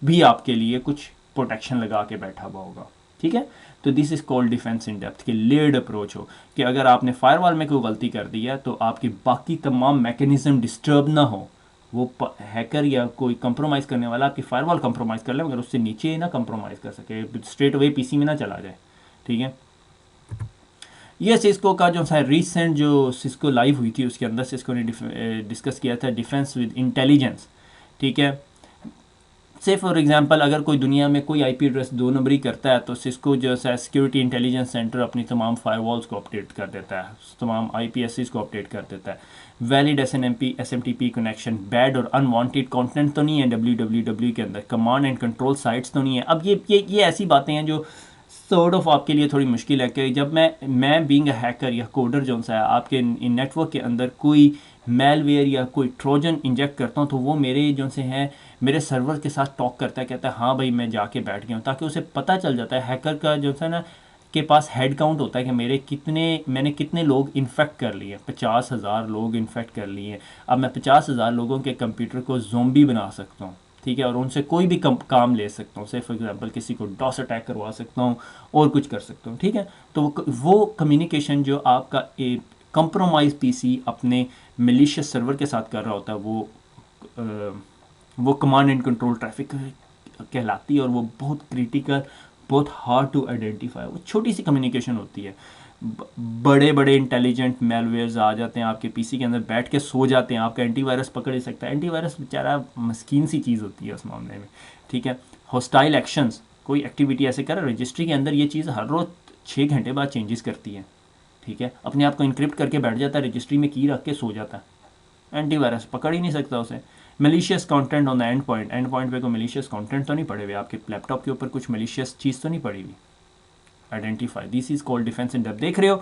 भी आपके लिए कुछ प्रोटेक्शन लगा के बैठा हुआ होगा, ठीक है। तो this is called defence in depth की लेयर्ड अप्रोच हो, कि अगर आपने फायरवॉल में कोई गलती कर दी है तो आपकी बाकी तमाम मैकेनिज्म डिस्टर्ब ना हो, वो हैकर या कोई कंप्रोमाइज़ करने वाला आपकी फायरवॉल कंप्रोमाइज़ कर ले मगर उससे नीचे ना कंप्रोमाइज़ कर सके, स्ट्रेट अवे PC में ना चला जाए, ठीक है। ये सिस्को का जो है रिसेंट जो सिस्को लाइव हुई थी उसके अंदर सिस्को ने डिस्कस किया था डिफेंस विद इंटेलिजेंस, ठीक है। से फॉर एग्जांपल अगर कोई दुनिया में कोई आईपी एड्रेस 2 नंबरी करता है तो सिस्को जो है सिक्योरिटी इंटेलिजेंस सेंटर अपनी तमाम फायरवॉल्स को अपडेट कर देता है, तमाम आईपीएससीज को अपडेट कर देता है। वैलिड एसएमटीपी कनेक्शन, बैड और अनवांटेड कंटेंट तो नहीं है डब्ल्यू के अंदर, कमांड एंड कंट्रोल साइट्स तो नहीं है। अब ये ऐसी बातें हैं जो सॉर्ट ऑफ आपके लिए थोड़ी मुश्किल है कि जब मैं बीइंग अ हैकर या कोडर जो सा है आपके इन नेटवर्क के अंदर कोई मेलवेयर या कोई ट्रोजन इंजेक्ट करता हूँ तो वो मेरे जो से हैं मेरे सर्वर के साथ टॉक करता है, कहता है हाँ भाई मैं जाके बैठ गया हूँ, ताकि उसे पता चल जाता है हैकर का जो है ना के पास हेड काउंट होता है कि मैंने कितने लोग इन्फेक्ट कर लिए, 50,000 लोग इन्फेक्ट कर लिए। अब मैं 50,000 लोगों के कंप्यूटर को ज़ोंबी बना सकता हूँ, ठीक है, और उनसे कोई भी काम ले सकता हूँ। से फॉर एग्जांपल किसी को डॉस अटैक करवा सकता हूँ और कुछ कर सकता हूँ, ठीक है। तो वो कम्युनिकेशन जो आपका एक कंप्रोमाइज पीसी अपने मिलिशियस सर्वर के साथ कर रहा होता है वो कमांड एंड कंट्रोल ट्रैफिक कहलाती है, और वो बहुत क्रिटिकल, बहुत हार्ड टू आइडेंटिफाई। वो छोटी सी कम्युनिकेशन होती है। बड़े बड़े इंटेलिजेंट मेलवेयर्स आ जाते हैं आपके पीसी के अंदर, बैठ के सो जाते हैं, आपका एंटीवायरस पकड़ ही सकता है। एंटीवायरस बेचारा मस्कीन सी चीज़ होती है उस मामले में, ठीक है। हॉस्टाइल एक्शंस, कोई एक्टिविटी ऐसे कर रजिस्ट्री के अंदर, ये चीज़ हर रोज़ 6 घंटे बाद चेंजेस करती है, ठीक है। अपने आप को इनक्रिप्ट करके बैठ जाता है, रजिस्ट्री में की रख के सो जाता है, एंटीवायरस पकड़ ही नहीं सकता उसे। Malicious content on the end point पे कोई मलिशियस कंटेंट तो नहीं पड़े हुए, आपके लैपटॉप के ऊपर कुछ मलिशियस चीज़ तो नहीं पड़ी हुई। Identify, this is called defence in depth. देख रहे हो,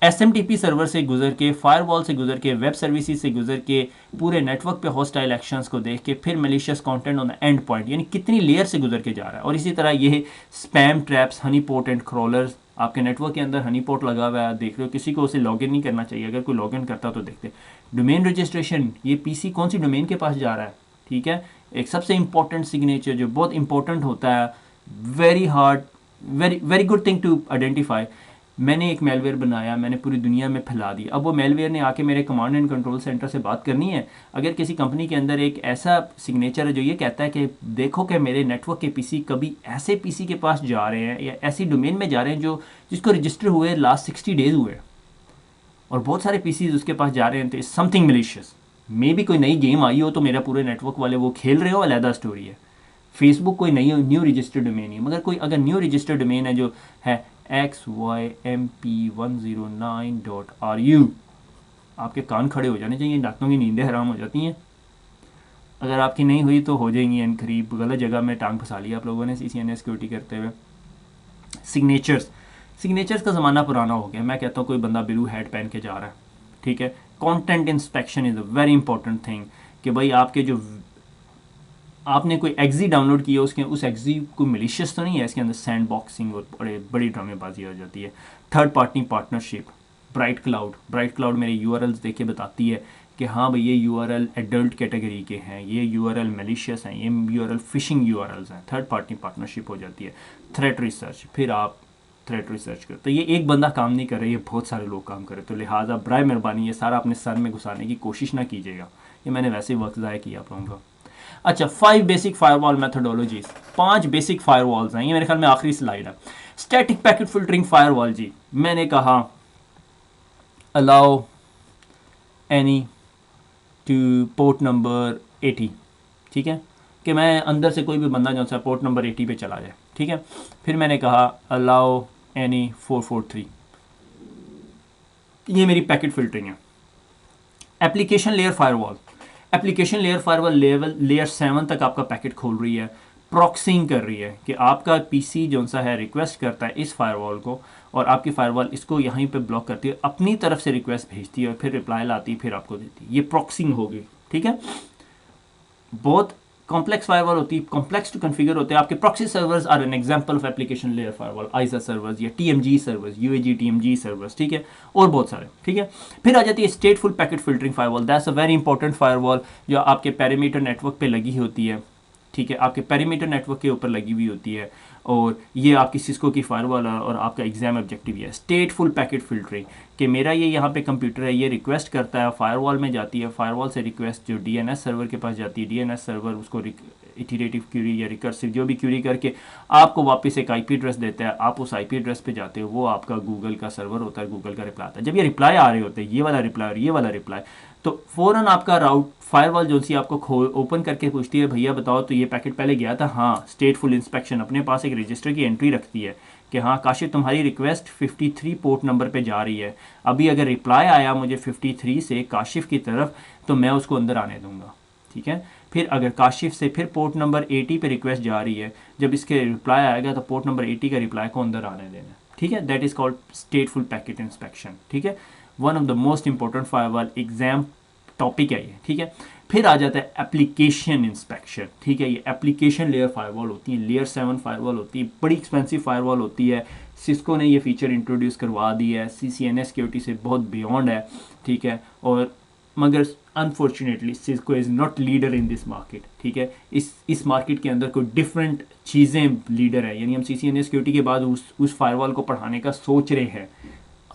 एसएमटीपी सर्वर से गुजर के, फायरवॉल से गुजर के, वेब सर्विसेज से गुजर के, पूरे नेटवर्क पे हॉस्टाइल एक्शंस को देख के, फिर malicious content on the end point, यानी कितनी लेयर से गुजर के जा रहा है। और इसी तरह ये spam traps, honey pot and crawlers, आपके नेटवर्क के अंदर हनी पोट लगा हुआ है, देख रहे हो, किसी को उसे लॉगिन नहीं करना चाहिए, अगर कोई लॉगिन करता तो देखते। डोमेन रजिस्ट्रेशन, ये पीसी कौन सी डोमेन के पास जा रहा है, ठीक है। एक सबसे इंपॉर्टेंट सिग्नेचर जो बहुत इंपॉर्टेंट होता है, very hard, very good thing to identify. मैंने एक मेलवेयर बनाया, मैंने पूरी दुनिया में फैला दिया। अब वो मेलवेयर ने आके मेरे कमांड एंड कंट्रोल सेंटर से बात करनी है। अगर किसी कंपनी के अंदर एक ऐसा सिग्नेचर है जो ये कहता है कि देखो कि मेरे नेटवर्क के पीसी कभी ऐसे पीसी के पास जा रहे हैं या ऐसी डोमेन में जा रहे हैं जो जिसको रजिस्टर हुए लास्ट 60 डेज हुए, और बहुत सारे पीसी उसके पास जा रहे हैं, तो समथिंग मिलिशियस। मे भी कोई नई गेम आई हो तो मेरा पूरे नेटवर्क वाले वो खेल रहे हो, अलहदा स्टोरी है। फेसबुक कोई न्यू रजिस्टर्ड डोमेन है, मगर कोई अगर न्यू रजिस्टर्ड डोमेन है जो है xymp109.ru, आपके कान खड़े हो जाने चाहिए, दांतों की नींदें हराम हो जाती हैं। अगर आपकी नहीं हुई तो हो जाएंगी एन करीब। गलत जगह में टांग फंसा लिया आप लोगों ने CCNA सिक्योरिटी करते हुए। सिग्नेचर्स का ज़माना पुराना हो गया। मैं कहता हूँ कोई बंदा ब्लू हैट पहन के जा रहा है, ठीक है। Content inspection is a very important thing, कि भाई आपके जो आपने कोई एक्जी डाउनलोड किया उसके उस एक्जी को मिलिशियस तो नहीं है, इसके अंदर सैंड बॉक्सिंग और बड़ी ड्रामेबाजी हो जाती है। Third party partnership, bright cloud मेरे यूआरएल्स देख के बताती है कि हाँ भाई ये यूआरएल एडल्ट कैटेगरी के हैं, ये यूआरएल मिलिशियस हैं, ये यूआरएल फिशिंग यूआरएल्स हैं। थर्ड पार्टी पार्टनरशिप हो जाती है। थ्रेट रिसर्च, फिर आप थ्रेट रिसर्च करते, तो ये एक बंदा काम नहीं कर रहा, ये बहुत सारे लोग काम कर रहे, तो लिहाजा बराए मेहरबानी ये सारा अपने सर में घुसाने की कोशिश ना कीजिएगा। ये मैंने वैसे ही वक्त ज़ाया किया आप लोगों का। अच्छा, 5 basic firewall methodologies, 5 basic firewalls हैं, ये मेरे ख्याल में आखिरी स्लाइड है। स्टैटिक पैकेट फिल्टरिंग फायरवॉल, जी मैंने कहा allow any two port number 80, ठीक है, कि मैं अंदर से कोई भी बंदा जो सा पोर्ट नंबर 80 पे चला जाए, ठीक है। फिर मैंने कहा अलाउ एनी 443, ये मेरी पैकेट फिल्टरिंग है। एप्लीकेशन लेयर फायरवॉल लेयर 7 तक आपका पैकेट खोल रही है, प्रॉक्सिंग कर रही है कि आपका पीसी जो सा है रिक्वेस्ट करता है इस फायरवॉल को, और आपकी फायरवॉल इसको यहीं पे ब्लॉक करती है, अपनी तरफ से रिक्वेस्ट भेजती है और फिर रिप्लाई लाती है, फिर आपको देती है। ये प्रॉक्सिंग होगी, ठीक है। बहुत कॉम्प्लेक्स फायरवॉल होती है, कॉम्प्लेक्स टू कॉन्फ़िगर होते हैं। आपके proxy servers are an example of application layer firewall, ISA servers या TMG servers, UAG TMG servers, ठीक है, और बहुत सारे, ठीक है। फिर आ जाती है stateful packet filtering firewall, that's a very important firewall जो आपके पेरीमीटर नेटवर्क पे लगी होती है, ठीक है, आपके पेरीमीटर नेटवर्क के ऊपर लगी हुई होती है, और ये आपकी सिस्को की फायरवॉल है और आपका एग्जाम ऑब्जेक्टिव है स्टेटफुल पैकेट फिल्टरिंग, कि मेरा ये यहाँ पे कंप्यूटर है, ये रिक्वेस्ट करता है, फायरवॉल में जाती है, फायरवॉल से रिक्वेस्ट जो DNS सर्वर के पास जाती है, DNS सर्वर उसको इटरेटिव क्यूरी या रिकर्सिव जो भी क्यूरी करके आपको वापस एक आईपी एड्रेस देता है, आप उस आईपी एड्रेस पे जाते हो, वो आपका गूगल का सर्वर होता है, गूगल का रिप्लाई आता है। जब ये रिप्लाई आ रहे होते हैं, ये वाला रिप्लाई और ये वाला रिप्लाई, तो फ़ौरन आपका राउट फायरवॉल जो सी आपको ओपन करके पूछती है, भैया बताओ तो ये पैकेट पहले गया था? हाँ, स्टेटफुल इंस्पेक्शन अपने पास एक रजिस्टर की एंट्री रखती है कि हाँ काशिफ तुम्हारी रिक्वेस्ट 53 पोर्ट नंबर पे जा रही है, अभी अगर रिप्लाई आया मुझे 53 से काशिफ की तरफ तो मैं उसको अंदर आने दूंगा, ठीक है। फिर अगर काशिफ से फिर पोर्ट नंबर 80 पे रिक्वेस्ट जा रही है, जब इसके रिप्लाई आएगा तो पोर्ट नंबर 80 का रिप्लाई को अंदर आने देना, ठीक है। That is called स्टेटफुल packet inspection, ठीक है। One of the most important firewall exam topic है ये, ठीक है। फिर आ जाता है एप्लीकेशन इंस्पेक्शन, ठीक है। ये एप्लीकेशन लेयर फायरवॉल होती है, लेयर 7 फायरवॉल होती है, बड़ी एक्सपेंसिव फायरवॉल होती है। सिस्को ने ये फीचर इंट्रोड्यूस करवा दी है, CCNA सिक्योरिटी से बहुत बियॉन्ड है, ठीक है। और मगर unfortunately Cisco is not leader in this market, ठीक है। इस मार्केट के अंदर कोई डिफरेंट चीज़ें लीडर है, यानी हम CCNA सिक्योरिटी के बाद उस फायरवॉल को पढ़ाने का सोच रहे हैं।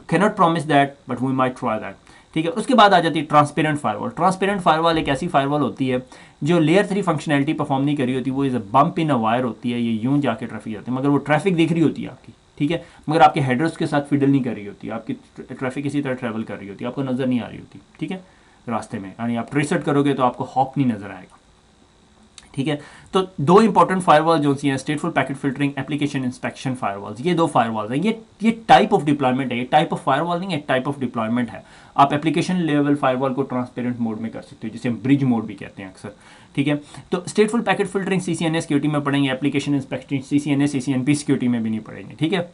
Cannot promise that but we might try that, ठीक है। उसके बाद आ जाती है ट्रांसपेरेंट फायरवॉल। ट्रांसपेरेंट फायरवॉल एक ऐसी फायरवॉल होती है जो लेयर 3 फंक्शनैलिटी परफॉर्म नहीं कर रही होती, वो is a bump in a wire होती है, ये यूं जाके ट्रैफिक जाती है, मगर वो ट्रैफिक दिख रही होती है आपकी, ठीक है, मगर आपके हेडर्स के साथ फिडल नहीं कर रही होती, आपकी ट्रैफिक इसी तरह ट्रैवल कर रही होती है, आपको नज़र नहीं आ रही होती, ठीक है, रास्ते में। यानी आप ट्रेसट करोगे तो आपको हॉप नहीं नज़र आएगा, ठीक है। तो दो इंपॉर्टेंट फायरवॉल जो सी हैं, stateful packet filtering, application inspection firewalls, ये दो फायरवॉल्स हैं। ये टाइप ऑफ डिप्लॉयमेंट है, ये टाइप ऑफ फायरवॉल नहीं है, टाइप ऑफ डिप्लॉयमेंट है। आप एप्लीकेशन लेवल फायरवॉल को ट्रांसपेरेंट मोड में कर सकते हो, जिसे हम ब्रिज मोड भी कहते हैं अक्सर, ठीक है। तो स्टेटफुल पैकेट फिल्टरिंग CCNA सिक्योरिटी में पढ़ेंगे, application inspection CCNA CCNP security में भी नहीं पढ़ेंगे, ठीक है,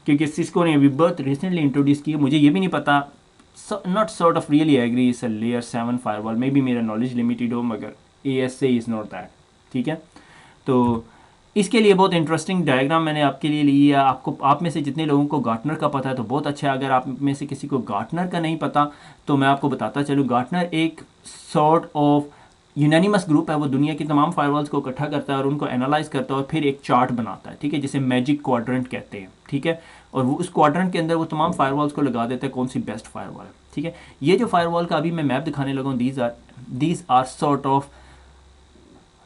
क्योंकि सिस्को ने अभी बहुत रिसेंटली इंट्रोड्यूस की है, मुझे ये भी नहीं पता, not sort of really agree is a layer 7 firewall, maybe मेरा नॉलेज लिमिटेड हो, मगर ASA इज़ नॉट दैट, ठीक है। तो इसके लिए बहुत इंटरेस्टिंग डायग्राम मैंने आपके लिए लिया। आपको आप में से जितने लोगों को गार्टनर का पता है तो बहुत अच्छा है, अगर आप में से किसी को गार्टनर का नहीं पता तो मैं आपको बताता चलूँ। गार्टनर एक सॉर्ट ऑफ यूनानिमस ग्रुप है, वो दुनिया की तमाम फायरवॉल्स को इकट्ठा करता है और उनको एनालाइज करता है और फिर एक चार्ट बनाता है, ठीक है, जिसे मैजिक क्वाड्रेंट कहते हैं, ठीक है। और वो उस क्वाड्रेंट के अंदर वो तमाम फायरवॉल्स को लगा देता है कौन सी बेस्ट फायरवॉल है, ठीक है। ये जो फायरवॉल का अभी मैं मैप दिखाने लगा हूँ, these are sort of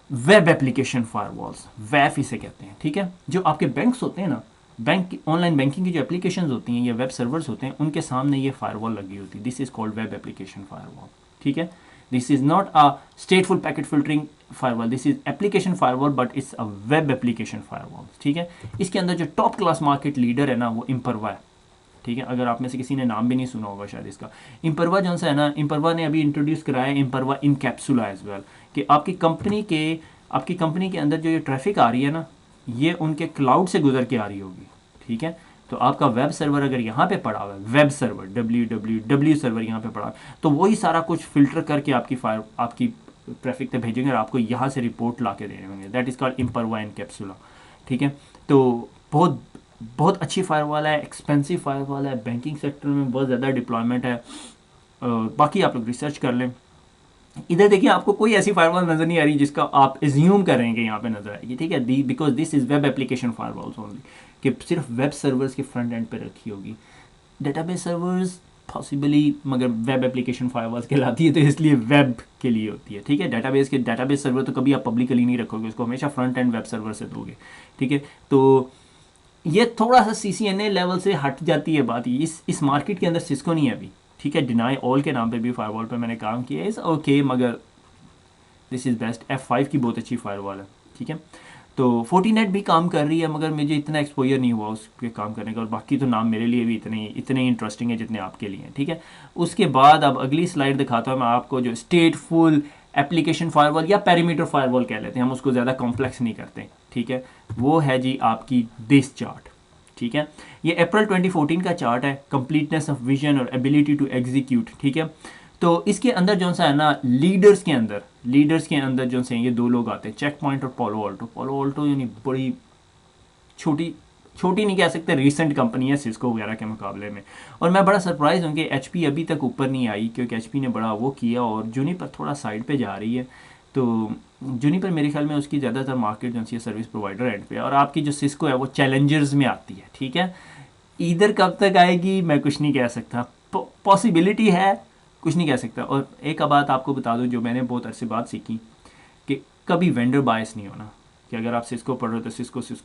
web application firewalls, वैफ इसे कहते हैं, ठीक है। जो आपके बैंक्स होते हैं ना, बैंक ऑनलाइन बैंकिंग की जो एप्लीकेशंस होती हैं या वेब सर्वर्स होते हैं, उनके सामने ये फायरवॉल लगी होती है। This is called web application firewall, ठीक है। This is not a स्टेटफुल packet filtering firewall, this is application firewall, but it's a web application firewall, ठीक है। इसके अंदर जो टॉप क्लास मार्केट लीडर है ना, वो इम्परवा है, ठीक है। अगर आप में से किसी ने नाम भी नहीं सुना होगा शायद इसका, इम्परवा जो सा है ना, इम्परवा ने अभी इंट्रोड्यूस कराया है इम्परवा इन कैप्सूला एज वेल, कि आपकी कंपनी के अंदर जो ये ट्रैफिक आ रही है ना, ये उनके क्लाउड से गुजर के आ रही होगी, ठीक है। तो आपका वेब सर्वर अगर यहाँ पे पड़ा हुआ है, वेब सर्वर www सर्वर यहाँ पे पड़ा, तो वही सारा कुछ फिल्टर करके आपकी ट्रैफिक पे भेजेंगे और आपको यहाँ से रिपोर्ट ला के देने होंगे। दैट इज़ कॉल्ड इम्परवा इन कैप्सूला, ठीक है। तो बहुत बहुत अच्छी फायरवॉल है, एक्सपेंसिव फायरवॉल है, बैंकिंग सेक्टर में बहुत ज़्यादा डिप्लॉयमेंट है। बाकी आप लोग रिसर्च कर लें। इधर देखिए, आपको कोई ऐसी फायरवॉल नज़र नहीं आ रही जिसका आप एज्यूम कर रहे हैं कि यहाँ पे नज़र आएगी, ठीक है। Because this is web application firewalls only, कि सिर्फ वेब सर्वर्स के फ्रंट एंड पे रखी होगी, डेटाबेस सर्वर्स पॉसिबली, मगर वेब एप्लीकेशन फायरवॉल्स कहलाती है तो इसलिए वेब के लिए होती है, ठीक है। डेटाबेस सर्वर तो कभी आप पब्लिकली नहीं रखोगे, उसको हमेशा फ्रंट एंड वेब सर्वर से दोगे, ठीक है। तो ये थोड़ा सा CCNA लेवल से हट जाती है बात, इस मार्केट के अंदर सिस्को नहीं है अभी, ठीक है। डिनाई ऑल के नाम पे भी फायरवॉल पे मैंने काम किया है, ओके, मगर दिस इज़ बेस्ट। F5 की बहुत अच्छी फायरवॉल है, ठीक है। तो फोर्टीनेट भी काम कर रही है, मगर मुझे इतना एक्सपोजर नहीं हुआ उसके काम करने का, और बाकी तो नाम मेरे लिए भी इतने इंटरेस्टिंग है जितने आपके लिए हैं, ठीक है। उसके बाद अब अगली स्लाइड दिखाता हूँ मैं आपको, जो स्टेटफुल एप्लीकेशन फायरवॉल या पेरीमीटर फायरवॉल कह लेते हैं, हम उसको ज़्यादा कॉम्प्लेक्स नहीं करते, ठीक है। वो है जी आपकी दिस चार्ट, ठीक है। ये अप्रैल 2014 का चार्ट है, कंप्लीटनेस ऑफ विजन और एबिलिटी टू एग्जीक्यूट, ठीक है। तो इसके अंदर जो सा है ना, लीडर्स के अंदर जो से ये दो लोग आते हैं, चेक पॉइंट और पोलो ऑल्टो यानी बड़ी छोटी नहीं कह सकते, रीसेंट कंपनी है सिस्को वगैरह के मुकाबले में। और मैं बड़ा सरप्राइज हूँ कि HP अभी तक ऊपर नहीं आई, क्योंकि HP ने बड़ा वो किया और जूनिपर थोड़ा साइड पे जा रही है। तो जूनिपर मेरे ख्याल में उसकी ज़्यादातर मार्केट जो सी सर्विस प्रोवाइडर एंड पे, और आपकी जो सिस्को है वो चैलेंजर्स में आती है, ठीक है। इधर कब तक आएगी मैं कुछ नहीं कह सकता, पॉसिबिलिटी है, कुछ नहीं कह सकता। और एक बात आपको बता दूं जो मैंने बहुत अरसे बाद सीखी, कि कभी वेंडर बायस नहीं होना कि अगर आप सिस्को पढ़ रहे हो तो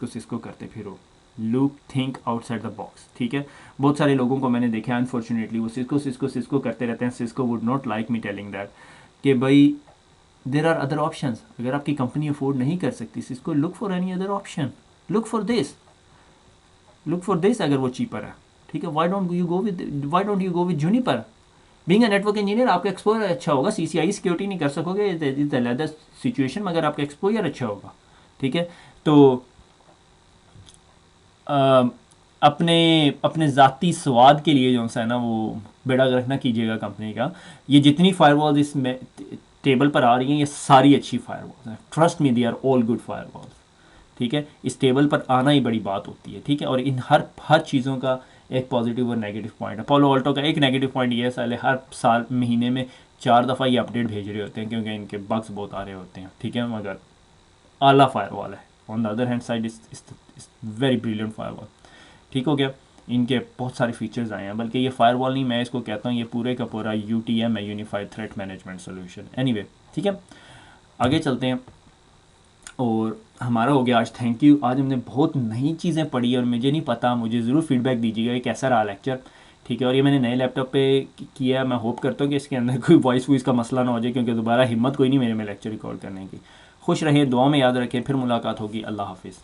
सिस्को करते फिरो। Look think outside the box, ठीक है। बहुत सारे लोगों को मैंने देखा अनफॉर्चुनेटली वो सिस्को करते रहते हैं। Cisco would not like me telling that कि भाई देर आर अदर ऑप्शंस। अगर आपकी कंपनी अफोर्ड नहीं कर सकती Cisco, look for any other option, look for this अगर वो चीपर है, ठीक है। Why don't you go with Juniper. Being a network engineer आपका एक्सपोजर अच्छा होगा, सीसीआई सिक्योरिटी नहीं कर सकोगे इज अदर सिचुएशन, मगर आपका एक्सपोजर अच्छा होगा, ठीक है। तो अपने अपने ज़ाती स्वाद के लिए जो सा है ना वो बेड़ा गर्क ना कीजिएगा कंपनी का। ये जितनी फायरवॉल्स इस टेबल पर आ रही हैं ये सारी अच्छी फायरवॉल्स हैं, trust me they are all good firewalls, ठीक है। इस टेबल पर आना ही बड़ी बात होती है, ठीक है। और इन हर चीज़ों का एक पॉजिटिव और नेगेटिव पॉइंट है। पालो अल्टो का एक नेगेटिव पॉइंट ये है साले हर साल महीने में 4 दफ़ा ये अपडेट भेज रहे होते हैं क्योंकि इनके बग्स बहुत आ रहे होते हैं, ठीक है। मगर आला फायरवॉल है। On the other hand side इस वेरी ब्रिलियंट फायरवॉल, ठीक हो गया। इनके बहुत सारे फीचर्स आए हैं, बल्कि ये फायरवॉल नहीं मैं इसको कहता हूँ ये पूरे का पूरा UTM है, unified threat management solution. Anyway, ठीक है, आगे चलते हैं। और हमारा हो गया आज, थैंक यू। आज हमने बहुत नई चीज़ें पढ़ी और मुझे नहीं पता, मुझे ज़रूर फीडबैक दीजिएगा कि कैसा रहा लेक्चर, ठीक है। और ये मैंने नए लैपटॉप पे किया है, मैं होप करता हूँ कि इसके अंदर कोई वॉइस का मसला ना हो जाए, क्योंकि दोबारा हिम्मत कोई नहीं मेरे में लेक्चर रिकॉर्ड करने की। खुश रहें, दुआ में याद रखें, फिर मुलाकात होगी। अल्लाह हाफिज़।